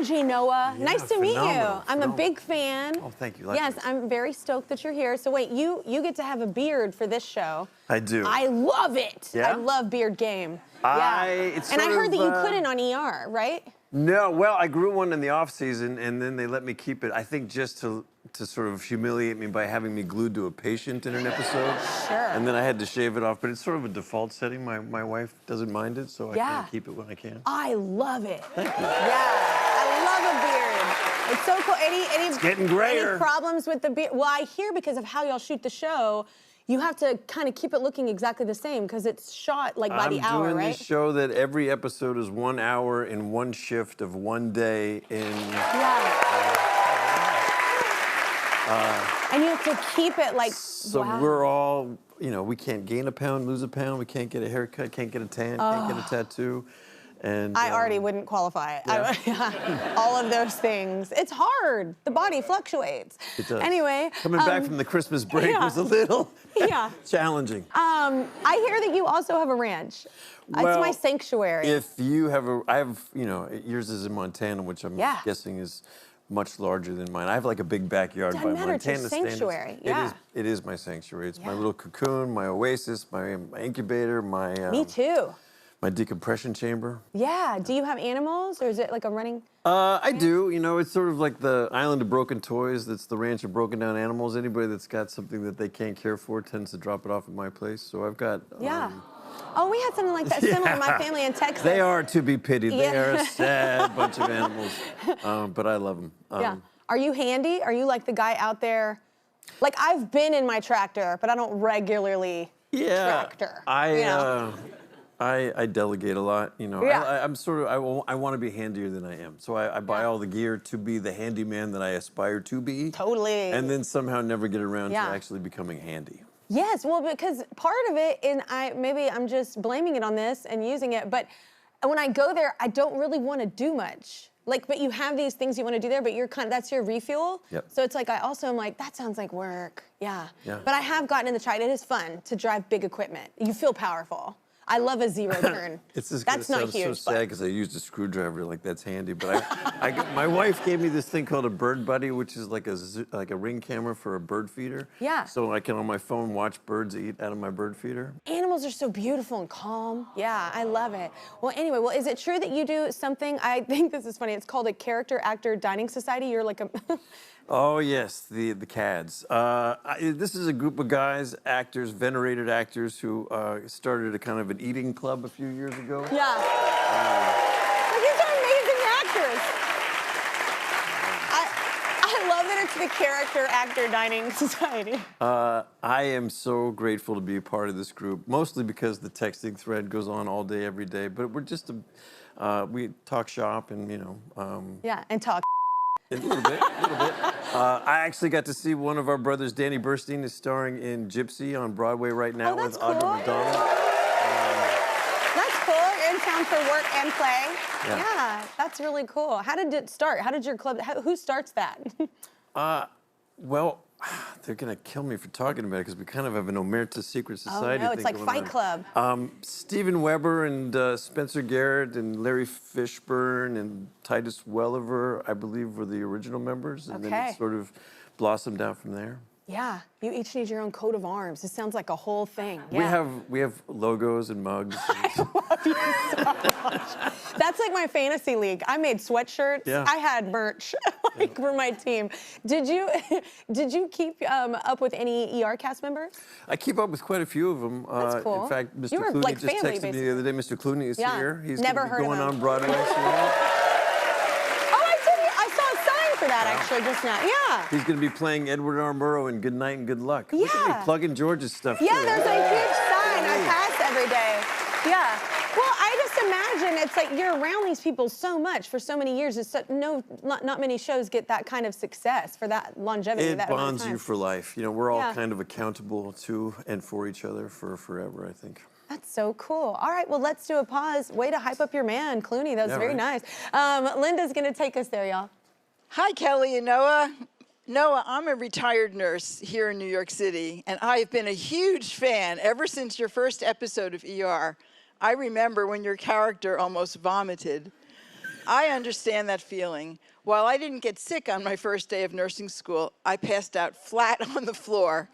OMG, Noah. Yeah, Nice to meet you. I'm phenomenal. a big fan. Oh, thank you. Yes, Likewise. I'm very stoked that you're here. So wait, you get to have a beard for this show. I do. I love it. Yeah? I love beard game. It's and I sort heard that you of, couldn't on ER, right? No, well, I grew one in the off season, and then they let me keep it. I think just to sort of humiliate me by having me glued to a patient in an episode. Sure. And then I had to shave it off, but it's sort of a default setting. My wife doesn't mind it, so I can keep it when I can. I love it. Thank you. Yeah, I love a beard. It's so cool. It's getting grayer. Any problems with the beard? Well, I hear because of how y'all shoot the show, you have to kind of keep it looking exactly the same because it's shot like by the hour, right? I'm doing this show that every episode is 1 hour in one shift of one day in... And you have to keep it like, So we're all, you know, we can't gain a pound, lose a pound, we can't get a haircut, can't get a tan, can't get a tattoo. And I already wouldn't qualify. All of those things. It's hard. The body fluctuates. It does. Anyway. Coming back from the Christmas break was a little challenging. I hear that you also have a ranch. Well, it's my sanctuary. If you have I have, you know, yours is in Montana, which I'm guessing is much larger than mine. I have like a big backyard by Montana it's your sanctuary. It is my sanctuary. It's my little cocoon, my oasis, my incubator, my... Me too. My decompression chamber. Yeah. Do you have animals, or is it like a running? I do. You know, it's sort of like the island of broken toys. That's the ranch of broken down animals. Anybody that's got something that they can't care for tends to drop it off at my place. So I've got... Oh, we had something like that similar in my family in Texas. They are to be pitied. They are a sad bunch of animals. But I love them. Are you handy? Are you like the guy out there? Like, I've been in my tractor, but I don't regularly tractor. I delegate a lot, you know. I'm sort of, I want to be handier than I am. So I buy all the gear to be the handyman that I aspire to be. Totally. And then somehow never get around to actually becoming handy. Yes, well, because part of it, and maybe I'm just blaming it on this and using it, but when I go there, I don't really want to do much. Like, but you have these things you want to do there, but you're that's your refuel. Yep. So it's like, I also am like, that sounds like work. Yeah. Yeah. But I have gotten in the trike. It is fun to drive big equipment. You feel powerful. I love a zero turn. It's just that's not huge. So sad because I used a screwdriver, like that's handy. But my wife gave me this thing called a bird buddy, which is like a ring camera for a bird feeder. Yeah. So I can on my phone watch birds eat out of my bird feeder. Animals are so beautiful and calm. Yeah, I love it. Well, anyway, is it true that you do something? I think this is funny. It's called a character actor dining society. You're like a. Oh, yes, the CADs. This is a group of guys, actors, venerated actors, who started a kind of an eating club a few years ago. Yeah. These are amazing actors. I love that it's the character actor dining society. I am so grateful to be a part of this group, mostly because the texting thread goes on all day, every day. But we're just we talk shop and, you know. And talk. A little bit. I actually got to see one of our brothers, Danny Burstein, is starring in Gypsy on Broadway right now with Audra McDonald. That's cool. You're in town for work and play. Yeah, that's really cool. How did it start? How did your club, who starts that? Well, they're going to kill me for talking about it because we kind of have an omerta secret society. Oh, no, it's like Fight Club. Steven Weber and Spencer Garrett and Larry Fishburne and Titus Welliver, I believe, were the original members. And then it sort of blossomed out from there. Yeah, you each need your own coat of arms. This sounds like a whole thing. We have logos and mugs. I love you so much. That's like my fantasy league. I made sweatshirts. Yeah. I had merch for my team. Did you keep up with any ER cast members? I keep up with quite a few of them. That's cool. In fact, Mr. You were Clooney like just family, texted me the other day. Mr. Clooney is here. He's Never going on Broadway. For that actually just now. Yeah. He's going to be playing Edward R. Murrow in Good Night and Good Luck. Yeah. Look at me plugging George's stuff. Yeah, too. there's a huge sign. I pass every day. Yeah. Well, I just imagine it's like you're around these people so much for so many years. It's not many shows get that kind of success for that longevity. It bonds you for life. You know, we're all kind of accountable to and for each other for forever, I think. That's so cool. All right, well, let's do a pause. Way to hype up your man, Clooney. That was very nice. Linda's going to take us there, y'all. Hi, Kelly and Noah. Noah, I'm a retired nurse here in New York City, and I've been a huge fan ever since your first episode of ER. I remember when your character almost vomited. I understand that feeling. While I didn't get sick on my first day of nursing school, I passed out flat on the floor.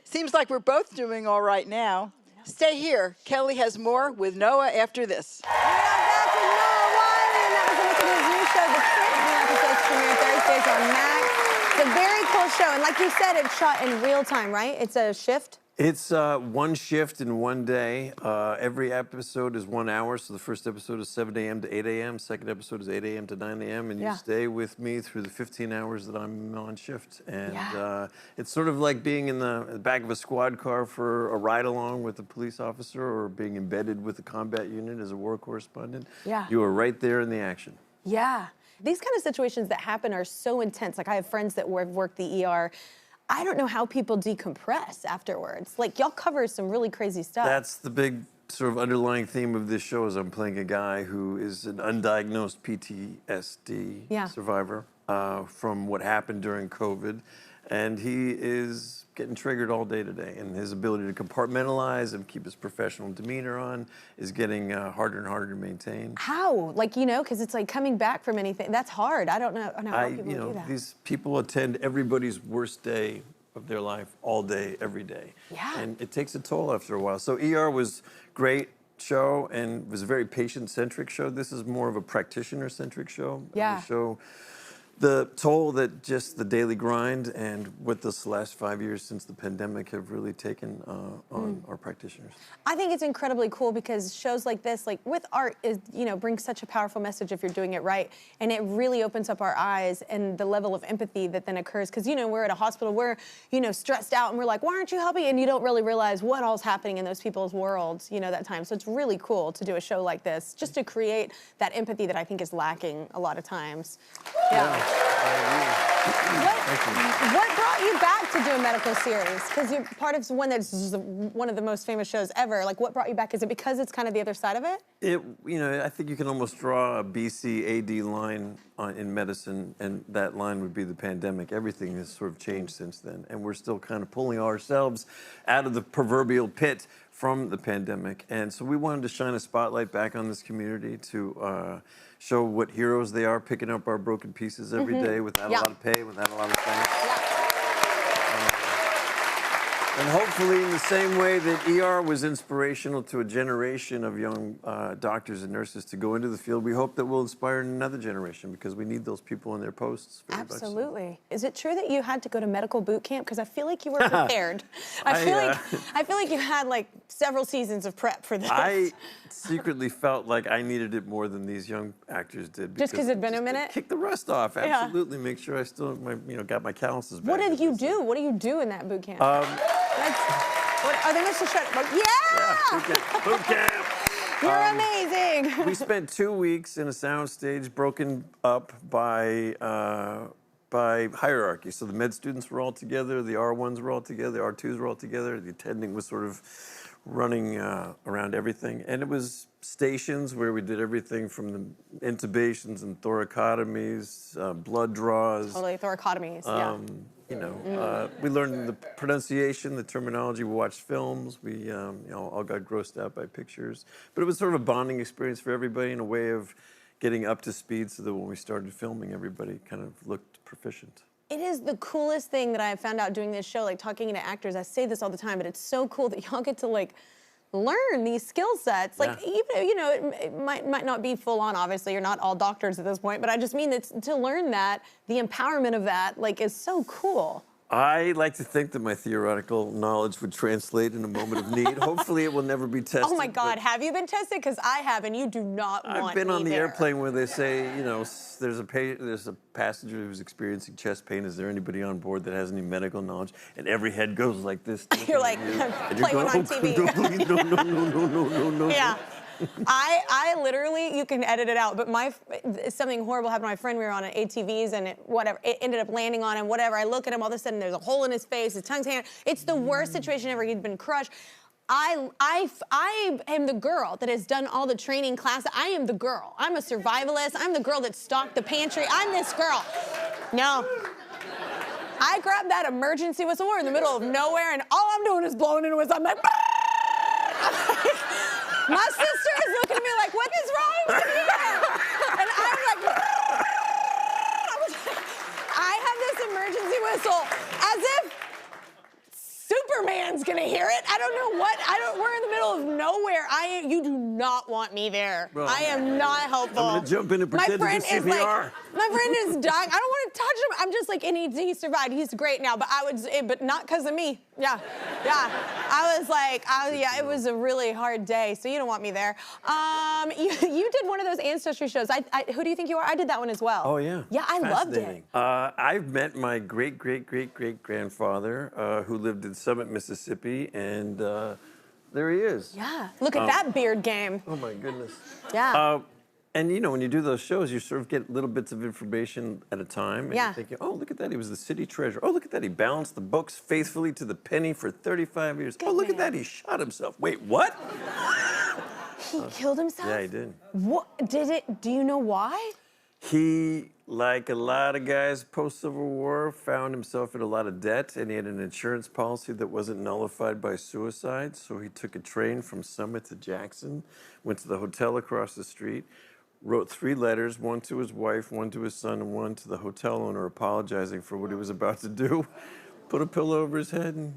Seems like we're both doing all right now. Stay here. Kelly has more with Noah after this. We are back with Noah Wyle, and that was a look at his new show, The Pitt. New episodes premiere Thursdays on Max. It's a very cool show, and like you said, it's shot in real time, right? It's a shift? It's one shift in one day. Every episode is 1 hour, so the first episode is 7 a.m. to 8 a.m. Second episode is 8 a.m. to 9 a.m. And you stay with me through the 15 hours that I'm on shift. And it's sort of like being in the back of a squad car for a ride-along with a police officer, or being embedded with a combat unit as a war correspondent. Yeah. You are right there in the action. Yeah. These kind of situations that happen are so intense. Like, I have friends that have worked the ER. I don't know how people decompress afterwards. Like, y'all cover some really crazy stuff. That's the big sort of underlying theme of this show, is I'm playing a guy who is an undiagnosed PTSD survivor from what happened during COVID. And he is getting triggered all day today. And his ability to compartmentalize and keep his professional demeanor on is getting harder and harder to maintain. How? Like, you know, because it's like coming back from anything. That's hard. I don't know how people do that. These people attend everybody's worst day of their life all day, every day. Yeah. And it takes a toll after a while. So ER was great show and was a very patient-centric show. This is more of a practitioner-centric show. Yeah. The show, the toll that just the daily grind and what this last 5 years since the pandemic have really taken on our practitioners. I think it's incredibly cool because shows like this, like with art, is, you know, brings such a powerful message if you're doing it right, and it really opens up our eyes and the level of empathy that then occurs. Because, you know, we're at a hospital, we're, you know, stressed out, and we're like, why aren't you helping? And you don't really realize what all's happening in those people's worlds, you know, that time. So it's really cool to do a show like this, just to create that empathy that I think is lacking a lot of times. Yeah. What brought you back to do a medical series? Because you're part of one that's one of the most famous shows ever. Like, what brought you back? Is it because it's kind of the other side of it? You know, I think you can almost draw a BC-AD line in medicine, and that line would be the pandemic. Everything has sort of changed since then, and we're still kind of pulling ourselves out of the proverbial pit from the pandemic. And so we wanted to shine a spotlight back on this community to show what heroes they are, picking up our broken pieces every day without a lot of pay, without a lot of thanks. And hopefully in the same way that ER was inspirational to a generation of young doctors and nurses to go into the field, we hope that we'll inspire another generation, because we need those people in their posts. Absolutely. Is it true that you had to go to medical boot camp? Because I feel like you were prepared. I feel like you had like several seasons of prep for this. I secretly felt like I needed it more than these young actors did. Just because it'd been a minute? Kick the rust off, absolutely. Make sure I still got my calluses back. What did you do? What do you do in that boot camp? Are they supposed to shut it? Yeah! Boot camp. You're amazing. We spent 2 weeks in a soundstage broken up by hierarchy. So the med students were all together, the R1s were all together, the R2s were all together, the attending was sort of running around everything. And it was stations where we did everything from the intubations and thoracotomies, blood draws. Totally, thoracotomies, We learned the pronunciation, the terminology. We watched films. We, all got grossed out by pictures. But it was sort of a bonding experience for everybody, and a way of getting up to speed so that when we started filming, everybody kind of looked proficient. It is the coolest thing that I have found out doing this show, like talking to actors. I say this all the time, but it's so cool that y'all get to like learn these skill sets. Like, even, it might not be full on, obviously, you're not all doctors at this point, but I just mean that to learn that, the empowerment of that, like, is so cool. I like to think that my theoretical knowledge would translate in a moment of need. Hopefully it will never be tested. Oh my God, have you been tested? Because I have, and you do not want me I've been on the there. airplane where they say, there's a passenger who's experiencing chest pain. Is there anybody on board that has any medical knowledge? And every head goes like this. You're like, play one on TV. No. Yeah. I literally, you can edit it out, but something horrible happened to my friend. We were on ATVs and it ended up landing on him, whatever. I look at him, all of a sudden there's a hole in his face, his tongue's hanging. It's the worst situation ever. He'd been crushed. I am the girl that has done all the training classes. I am the girl. I'm a survivalist. I'm the girl that stocked the pantry. I'm this girl. No. I grabbed that emergency whistle. We're in the middle of nowhere, and all I'm doing is blowing into it. I'm like, my sister is looking at me like, what is wrong with you? And I'm whistle as if Superman's gonna hear it. I don't know what. We're in the middle of nowhere. You do not want me there. Well, I am not helpful. I'm gonna jump in and pretend to do CPR. My friend is dying. I don't want to touch him. I'm just like, and he survived. He's great now, but not because of me. Yeah. I was like, it was a really hard day, so you don't want me there. You did one of those ancestry shows. Who do you think you are? I did that one as well. Oh, yeah. Yeah, I loved it. I've met my great-great-great-great-grandfather who lived in Summit, Mississippi, and there he is. Yeah, look at that beard game. Oh, my goodness. Yeah. And, you know, when you do those shows, you sort of get little bits of information at a time. And Yeah. you're thinking, oh, look at that. He was the city treasurer. Oh, look at that. He balanced the books faithfully to the penny for 35 years. Good oh, look at man. that. He shot himself. Wait, what? He killed himself? Yeah, he did. What did it? Do you know why? He, like a lot of guys post-Civil War, found himself in a lot of debt, and he had an insurance policy that wasn't nullified by suicide. So he took a train from Summit to Jackson, went to the hotel across the street, wrote 3 letters, one to his wife, one to his son, and one to the hotel owner apologizing for what he was about to do. Put a pillow over his head, and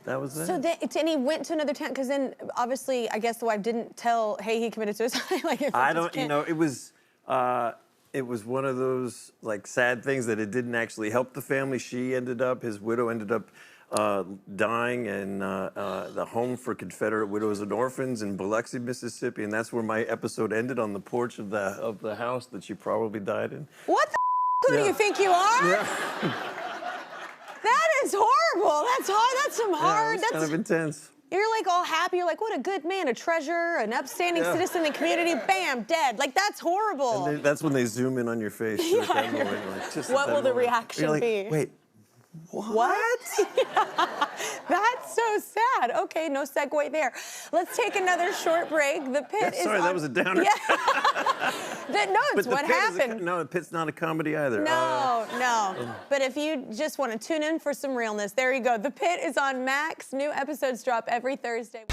that was that. So and he went to another town, because then obviously I guess the wife didn't tell, hey, he committed suicide. I don't, you know, it was one of those like sad things that it didn't actually help the family. His widow ended up dying in the home for Confederate widows and orphans in Biloxi, Mississippi, and that's where my episode ended, on the porch of the house that she probably died in. What the who do you think you are? Yeah. That is horrible. That's hard. That's some hard. It's kind of intense. You're like all happy. You're like, what a good man, a treasure, an upstanding citizen in the community. Bam, dead. Like, that's horrible. And that's when they zoom in on your face. Yeah, at that moment, like, just at what that will the moment. reaction You're like, be? Wait, what? That's so sad. Okay, no segue there. Let's take another short break. The Pit is Sorry, that was a downer. Yeah. No, it's what happened. No, Pitt's not a comedy either. No. But if you just want to tune in for some realness, there you go. The Pit is on Max. New episodes drop every Thursday.